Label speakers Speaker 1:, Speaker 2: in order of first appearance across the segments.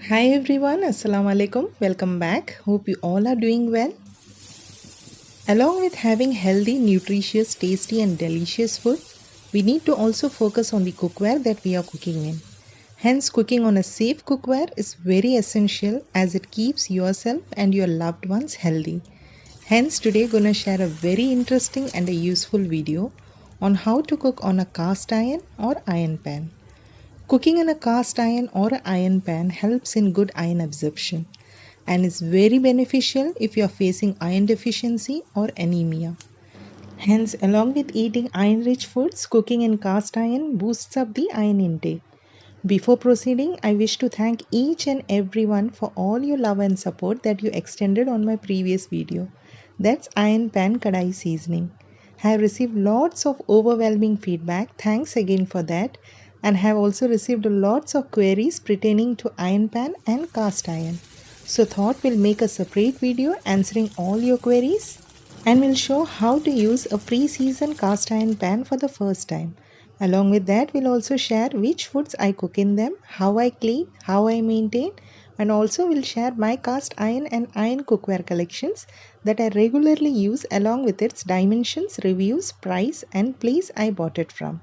Speaker 1: Hi everyone, Assalamu alaikum. Welcome back. Hope you all are doing well. Along with having healthy, nutritious, tasty, and delicious food, we need to also focus on the cookware that we are cooking in. Hence, cooking on a safe cookware is very essential as it keeps yourself and your loved ones healthy. Hence, today gonna share a very interesting and a useful video on how to cook on a cast iron or iron pan. Cooking in a cast iron or an iron pan helps in good iron absorption and is very beneficial if you are facing iron deficiency or anemia. Hence, along with eating iron rich foods, cooking in cast iron boosts up the iron intake. Before proceeding, I wish to thank each and everyone for all your love and support that you extended on my previous video. That's Iron Pan Kadai Seasoning. I have received lots of overwhelming feedback. Thanks again for that. And have also received lots of queries pertaining to iron pan and cast iron. So thought we'll make a separate video answering all your queries and we'll show how to use a pre-seasoned cast iron pan for the first time. Along with that, we'll also share which foods I cook in them, how I clean, how I maintain, and also we'll share my cast iron and iron cookware collections that I regularly use along with its dimensions, reviews, price, and place I bought it from.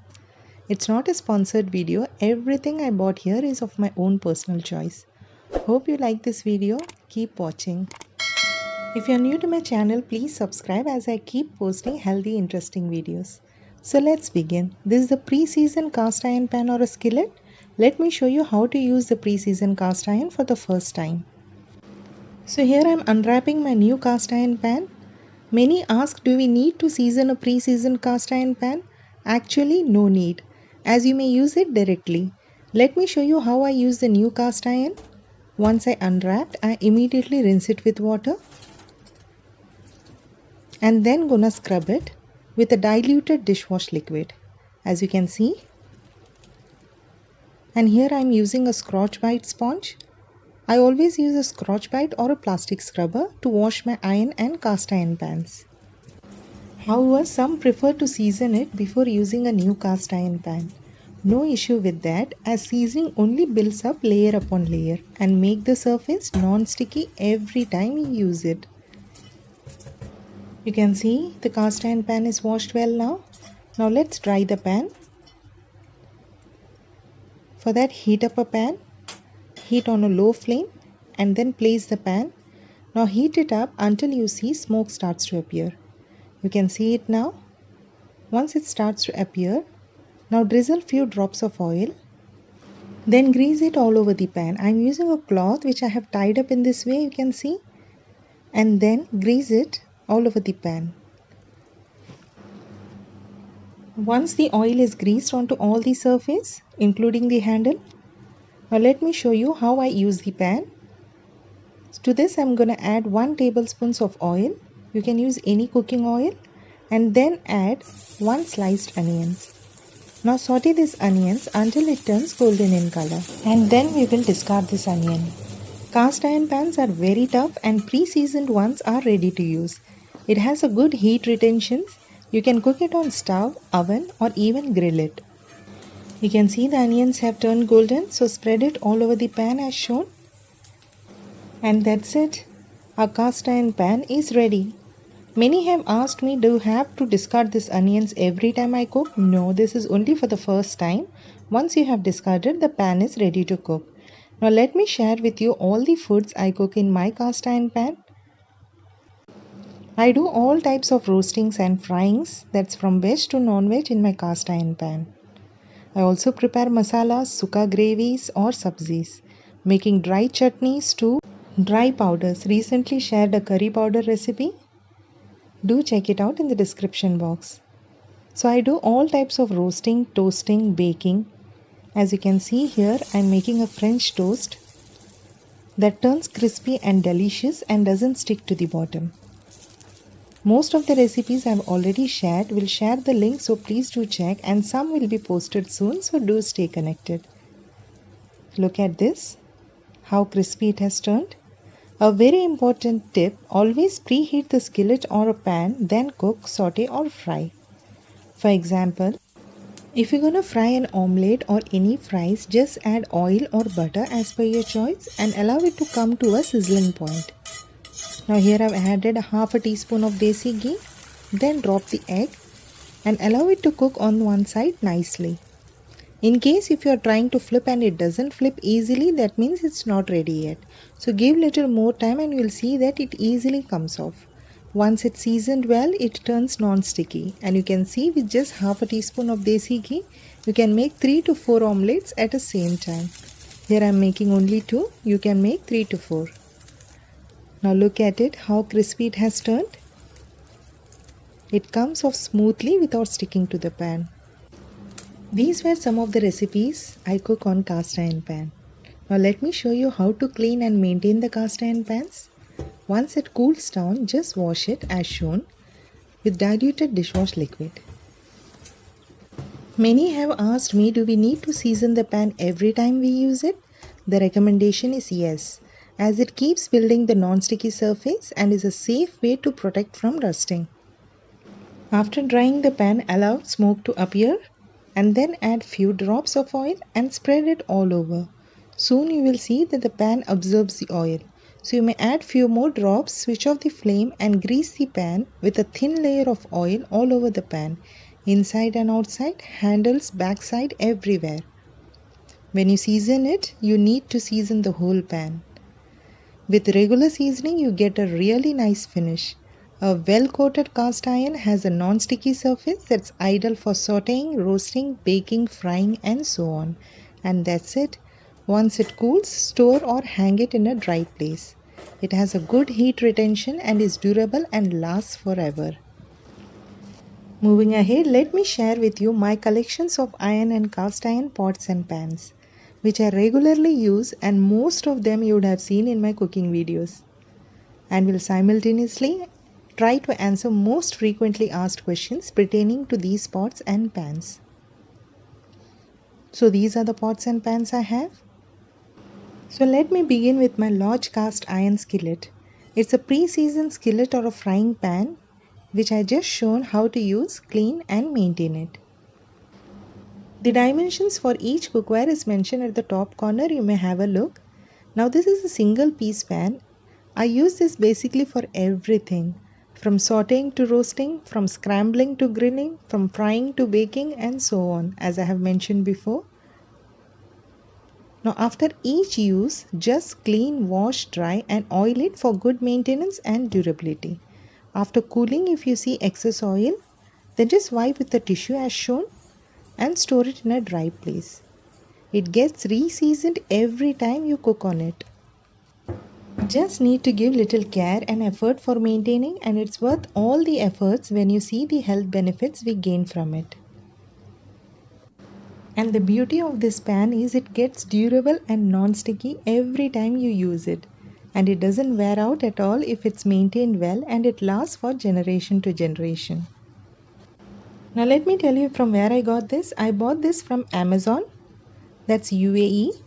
Speaker 1: It's not a sponsored video, everything I bought here is of my own personal choice. Hope you like this video, keep watching. If you're new to my channel, please subscribe as I keep posting healthy, interesting videos. So let's begin. This is the pre-seasoned cast iron pan or a skillet. Let me show you how to use the pre-seasoned cast iron for the first time. So here I'm unwrapping my new cast iron pan. Many ask, do we need to season a pre-seasoned cast iron pan? Actually, no need, as you may use it directly. Let me show you how I use the new cast iron. Once I unwrapped, I immediately rinse it with water and then gonna scrub it with a diluted dishwash liquid, as you can see. And here I am using a Scotch-Brite sponge. I always use a Scotch-Brite or a plastic scrubber to wash my iron and cast iron pans. However, some prefer to season it before using a new cast iron pan. No issue with that, as seasoning only builds up layer upon layer and make the surface non-sticky every time you use it. You can see the cast iron pan is washed well now. Now let's dry the pan. For that, heat up a pan, heat on a low flame and then place the pan. Now heat it up until you see smoke starts to appear. You can see it now. Once it starts to appear, now drizzle few drops of oil. Then grease it all over the pan. I am using a cloth which I have tied up in this way, you can see. And then grease it all over the pan. Once the oil is greased onto all the surface, including the handle, now let me show you how I use the pan. To this I am going to add 1 tablespoon of oil. You can use any cooking oil and then add 1 sliced onions. Now saute these onions until it turns golden in color and then we will discard this onion. Cast iron pans are very tough and pre-seasoned ones are ready to use. It has a good heat retention. You can cook it on stove, oven or even grill it. You can see the onions have turned golden, so spread it all over the pan as shown. And that's it. Our cast iron pan is ready. Many have asked me, do you have to discard these onions every time I cook? No, this is only for the first time. Once you have discarded, the pan is ready to cook. Now let me share with you all the foods I cook in my cast iron pan. I do all types of roastings and fryings, that's from veg to non-veg, in my cast iron pan. I also prepare masalas, sukha gravies or sabzis, making dry chutneys too, dry powders. Recently shared a curry powder recipe. Do check it out in the description box. So I do all types of roasting, toasting, baking. As you can see here, I am making a French toast that turns crispy and delicious and doesn't stick to the bottom. Most of the recipes I have already shared. Will share the link, so please do check, and some will be posted soon, so do stay connected. Look at this, how crispy it has turned. A very important tip, always preheat the skillet or a pan, then cook, saute or fry. For example, If you're gonna fry an omelette or any fries, just add oil or butter as per your choice and allow it to come to a sizzling point. Now here I've added half a teaspoon of desi ghee, then drop the egg and allow it to cook on one side nicely. In case if you are trying to flip and it doesn't flip easily, that means it's not ready yet. So give little more time and you'll see that it easily comes off. Once it's seasoned well, it turns non-sticky, and you can see with just half a teaspoon of desi ghee, you can make 3 to 4 omelets at the same time. Here I am making only 2, you can make 3 to 4. Now look at it, how crispy it has turned. It comes off smoothly without sticking to the pan. These were some of the recipes I cook on cast iron pan. Now let me show you how to clean and maintain the cast iron pans. Once it cools down, just wash it as shown with diluted dishwash liquid. Many have asked me, do we need to season the pan every time we use it? The recommendation is yes, as it keeps building the non-sticky surface and is a safe way to protect from rusting. After drying the pan, allow smoke to appear and then add few drops of oil and spread it all over. Soon you will see that the pan absorbs the oil. So you may add few more drops, switch off the flame and grease the pan with a thin layer of oil all over the pan, inside and outside, handles, backside, everywhere. When you season it, you need to season the whole pan. With regular seasoning, you get a really nice finish. A well-coated cast iron has a non-sticky surface that's ideal for sautéing, roasting, baking, frying and so on. And that's it. Once it cools, store or hang it in a dry place. It has a good heat retention and is durable and lasts forever. Moving ahead, let me share with you my collections of iron and cast iron pots and pans, which I regularly use, and most of them you would have seen in my cooking videos, and will simultaneously try to answer most frequently asked questions pertaining to these pots and pans. So these are the pots and pans I have. So let me begin with my large cast iron skillet. It's a pre-seasoned skillet or a frying pan which I just shown how to use, clean and maintain it. The dimensions for each cookware is mentioned at the top corner, you may have a look. Now this is a single piece pan. I use this basically for everything, from sautéing to roasting, from scrambling to grilling, from frying to baking and so on, as I have mentioned before. Now after each use, just clean, wash, dry and oil it for good maintenance and durability. After cooling, if you see excess oil, then just wipe with the tissue as shown and store it in a dry place. It gets re-seasoned every time you cook on it. Just need to give little care and effort for maintaining, and it's worth all the efforts when you see the health benefits we gain from it. And the beauty of this pan is it gets durable and non-sticky every time you use it. And it doesn't wear out at all if it's maintained well, and it lasts for generation to generation. Now let me tell you from where I got this. I bought this from Amazon, that's UAE,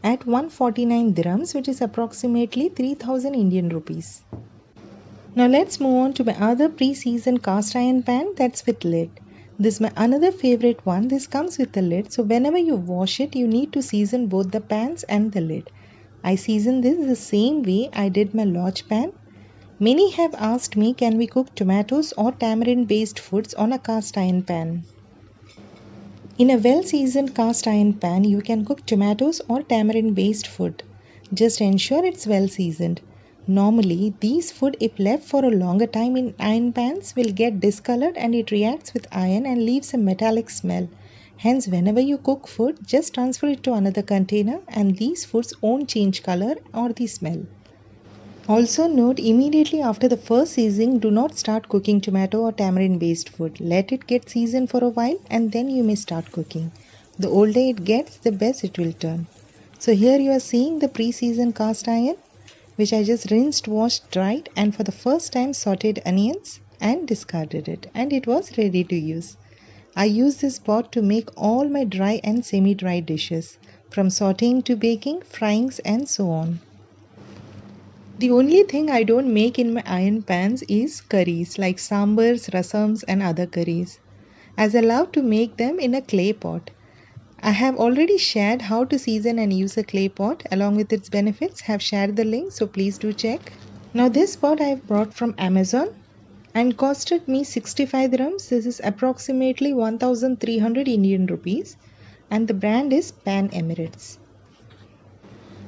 Speaker 1: at 149 dirhams, which is approximately 3000 Indian rupees. Now let's move on to my other pre-seasoned cast iron pan, that's with lid. This is my another favorite one. This comes with a lid, so whenever you wash it, you need to season both the pans and the lid. I season this the same way I did my large pan. Many have asked me, can we cook tomatoes or tamarind based foods on a cast iron pan? In a well seasoned cast iron pan, you can cook tomatoes or tamarind based food. Just ensure it's well seasoned. Normally, these food, if left for a longer time in iron pans, will get discolored and it reacts with iron and leaves a metallic smell. Hence, whenever you cook food, just transfer it to another container and these foods won't change color or the smell. Also note, immediately after the first seasoning, do not start cooking tomato or tamarind based food. Let it get seasoned for a while and then you may start cooking. The older it gets, the best it will turn. So here you are seeing the pre-seasoned cast iron, which I just rinsed, washed, dried and for the first time sauteed onions and discarded it, and it was ready to use. I use this pot to make all my dry and semi-dry dishes, from sauteing to baking, fryings and so on. The only thing I don't make in my iron pans is curries like sambars, rasams and other curries. as I love to make them in a clay pot. I have already shared how to season and use a clay pot along with its benefits. Have shared the link, so please do check. Now this pot I have brought from Amazon and costed me 65 dirhams. This is approximately 1300 Indian rupees and the brand is Pan Emirates.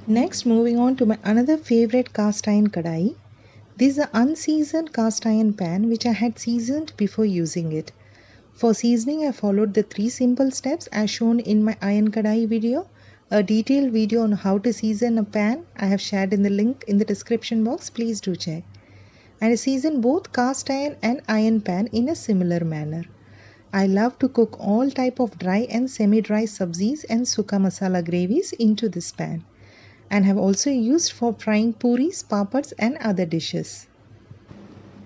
Speaker 1: Next, moving on to my another favorite cast iron kadai. This is an unseasoned cast iron pan which I had seasoned before using it. For seasoning, I followed the 3 simple steps as shown in my iron kadai video. A detailed video on how to season a pan I have shared in the link in the description box. Please do check. And I season both cast iron and iron pan in a similar manner. I love to cook all type of dry and semi-dry sabzis and suka masala gravies into this pan, and have also used for frying puris, papads and other dishes.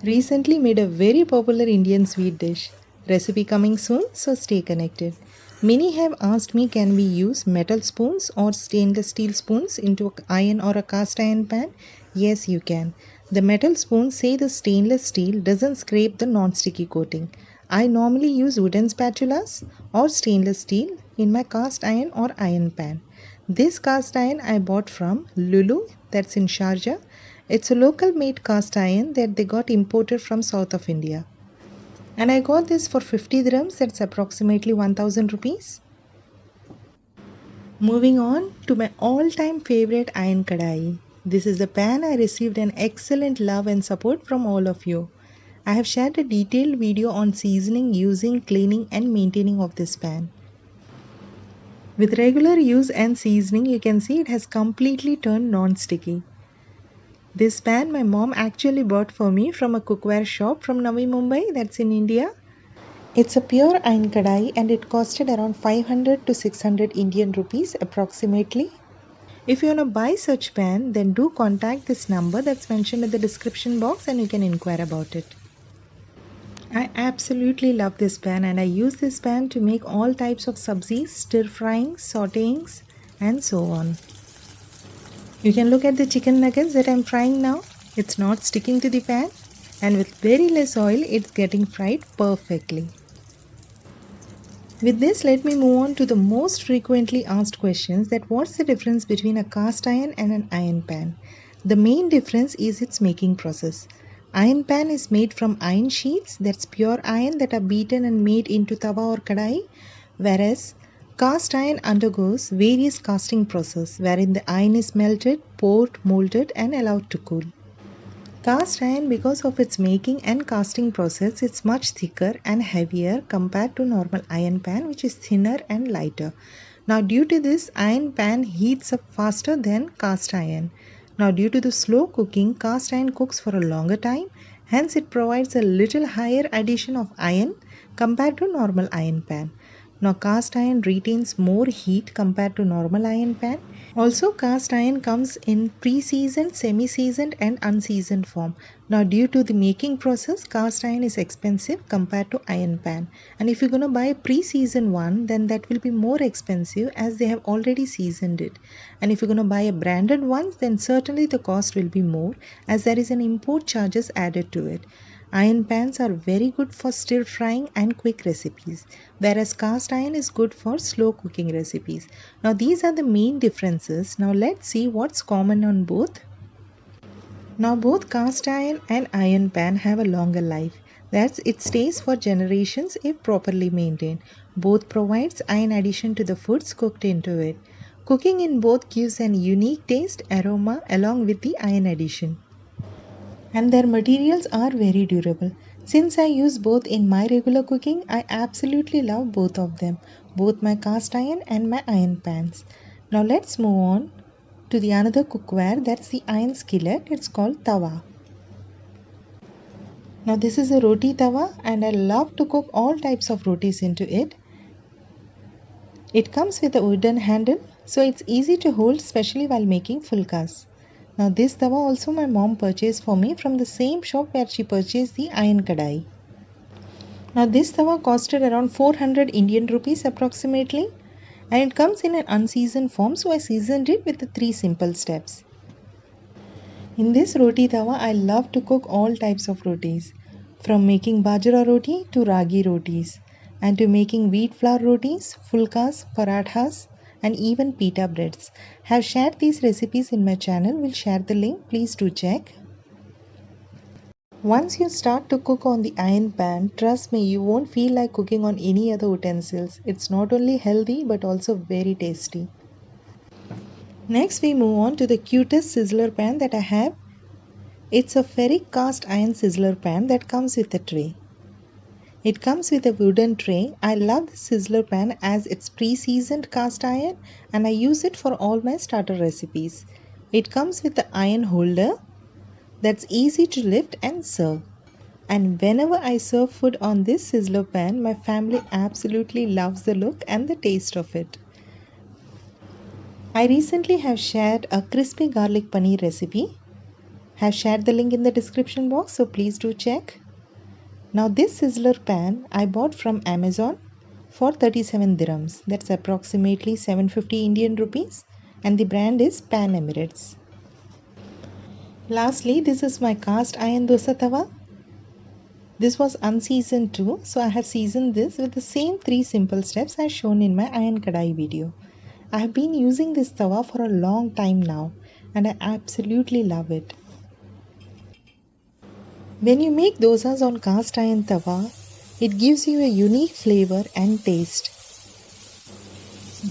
Speaker 1: Recently made a very popular Indian sweet dish. Recipe coming soon, so stay connected. Many have asked me, can we use metal spoons or stainless steel spoons into an iron or a cast iron pan? Yes, you can. The metal spoons say the stainless steel doesn't scrape the non-sticky coating. I normally use wooden spatulas or stainless steel in my cast iron or iron pan. This cast iron I bought from Lulu, that's in Sharjah. It's a local made cast iron that they got imported from south of India. And I got this for 50 dirhams, that's approximately 1000 rupees. Moving on to my all-time favorite iron kadai. This is the pan I received an excellent love and support from all of you. I have shared a detailed video on seasoning, using, cleaning and maintaining of this pan. With regular use and seasoning, you can see it has completely turned non-sticky. This pan my mom actually bought for me from a cookware shop from Navi Mumbai, that's in India. It's a pure iron kadai and it costed around 500 to 600 Indian rupees approximately. If you want to buy such pan, then do contact this number that's mentioned in the description box and you can inquire about it. I absolutely love this pan and I use this pan to make all types of sabzis, stir frying, sautéings and so on. You can look at the chicken nuggets that I'm frying now. It's not sticking to the pan and with very less oil it's getting fried perfectly. With this, let me move on to the most frequently asked questions, that what's the difference between a cast iron and an iron pan. The main difference is its making process. Iron pan is made from iron sheets, that's pure iron that are beaten and made into tawa or kadai, whereas cast iron undergoes various casting process wherein the iron is melted, poured, molded and allowed to cool. Cast iron, because of its making and casting process, it's much thicker and heavier compared to normal iron pan which is thinner and lighter. Now due to this, iron pan heats up faster than cast iron. Now due to the slow cooking, cast iron cooks for a longer time, hence it provides a little higher addition of iron compared to normal iron pan. Now cast iron retains more heat compared to normal iron pan. Also cast iron comes in pre-seasoned, semi-seasoned and unseasoned form. Now due to the making process, cast iron is expensive compared to iron pan. And if you're going to buy a pre-seasoned one, then that will be more expensive as they have already seasoned it. And if you're going to buy a branded one, then certainly the cost will be more as there is an import charges added to it. Iron pans are very good for stir frying and quick recipes, whereas cast iron is good for slow cooking recipes. Now these are the main differences. Now let's see what's common on both. Now both cast iron and iron pan have a longer life. That's it stays for generations if properly maintained. Both provides iron addition to the foods cooked into it. Cooking in both gives an unique taste, aroma along with the iron addition. And their materials are very durable. Since I use both in my regular cooking, I absolutely love both of them, both my cast iron and my iron pans. Now let's move on to the another cookware, that's the iron skillet. It's called tawa. Now this is a roti tawa and I love to cook all types of rotis into it. It comes with a wooden handle, so it's easy to hold, especially while making fulkas. Now this tawa also my mom purchased for me from the same shop where she purchased the iron kadai. Now this tawa costed around 400 Indian rupees approximately, and it comes in an unseasoned form, so I seasoned it with the 3 simple steps. In this roti tawa, I love to cook all types of rotis, from making bajra roti to ragi rotis. and to making wheat flour rotis, fulkas, parathas, and even pita breads. Have shared these recipes in my channel. Will share the link. Please do check. Once you start to cook on the iron pan, trust me, you won't feel like cooking on any other utensils. It's not only healthy but also very tasty. Next, we move on to the cutest sizzler pan that I have. It's a ferric cast iron sizzler pan that comes with a tray. It comes with a wooden tray. I love the sizzler pan as it's pre-seasoned cast iron and I use it for all my starter recipes. It comes with the iron holder that's easy to lift and serve. And whenever I serve food on this sizzler pan, my family absolutely loves the look and the taste of it. I recently have shared a crispy garlic paneer recipe. Have shared the link in the description box, so please do check. Now this sizzler pan I bought from Amazon for 37 dirhams. That's approximately 750 Indian rupees and the brand is Pan Emirates. Lastly, this is my cast iron dosa tawa. This was unseasoned too, so I have seasoned this with the same 3 simple steps as shown in my iron kadai video. I have been using this tawa for a long time now and I absolutely love it. When you make dosas on cast iron tawa, it gives you a unique flavor and taste.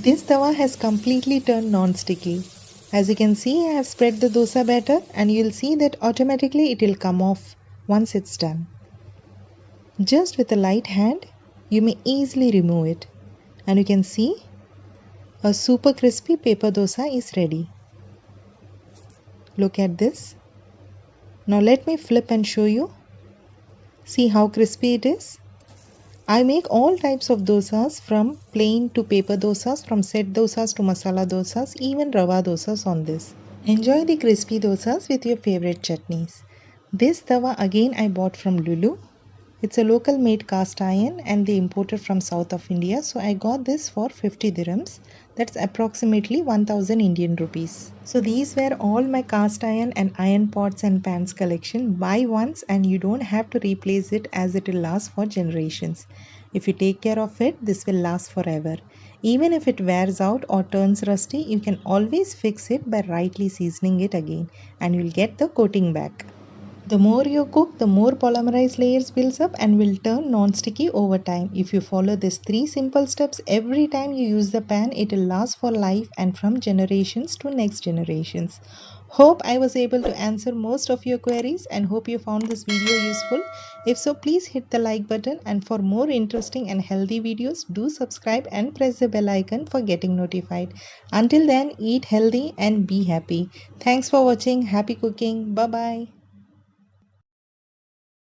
Speaker 1: This tawa has completely turned non-sticky. As you can see, I have spread the dosa batter and you will see that automatically it will come off once it's done. Just with a light hand, you may easily remove it. And you can see a super crispy paper dosa is ready. Look at this. Now let me flip and show you. See how crispy it is. I make all types of dosas from plain to paper dosas, from set dosas to masala dosas, even rava dosas on this. Enjoy the crispy dosas with your favorite chutneys. This tawa again I bought from Lulu. It's a local made cast iron and they imported from south of India. So I got this for 50 dirhams. That's approximately 1000 Indian rupees. So these were all my cast iron and iron pots and pans collection. Buy once and you don't have to replace it as it will last for generations. If you take care of it, this will last forever. Even if it wears out or turns rusty, you can always fix it by rightly seasoning it again and you'll get the coating back. The more you cook, the more polymerized layers builds up and will turn non-sticky over time. If you follow these 3 simple steps every time you use the pan, it will last for life and from generations to next generations. Hope I was able to answer most of your queries and hope you found this video useful. If so, please hit the like button and for more interesting and healthy videos, do subscribe and press the bell icon for getting notified. Until then, eat healthy and be happy. Thanks for watching. Happy cooking. Bye-bye.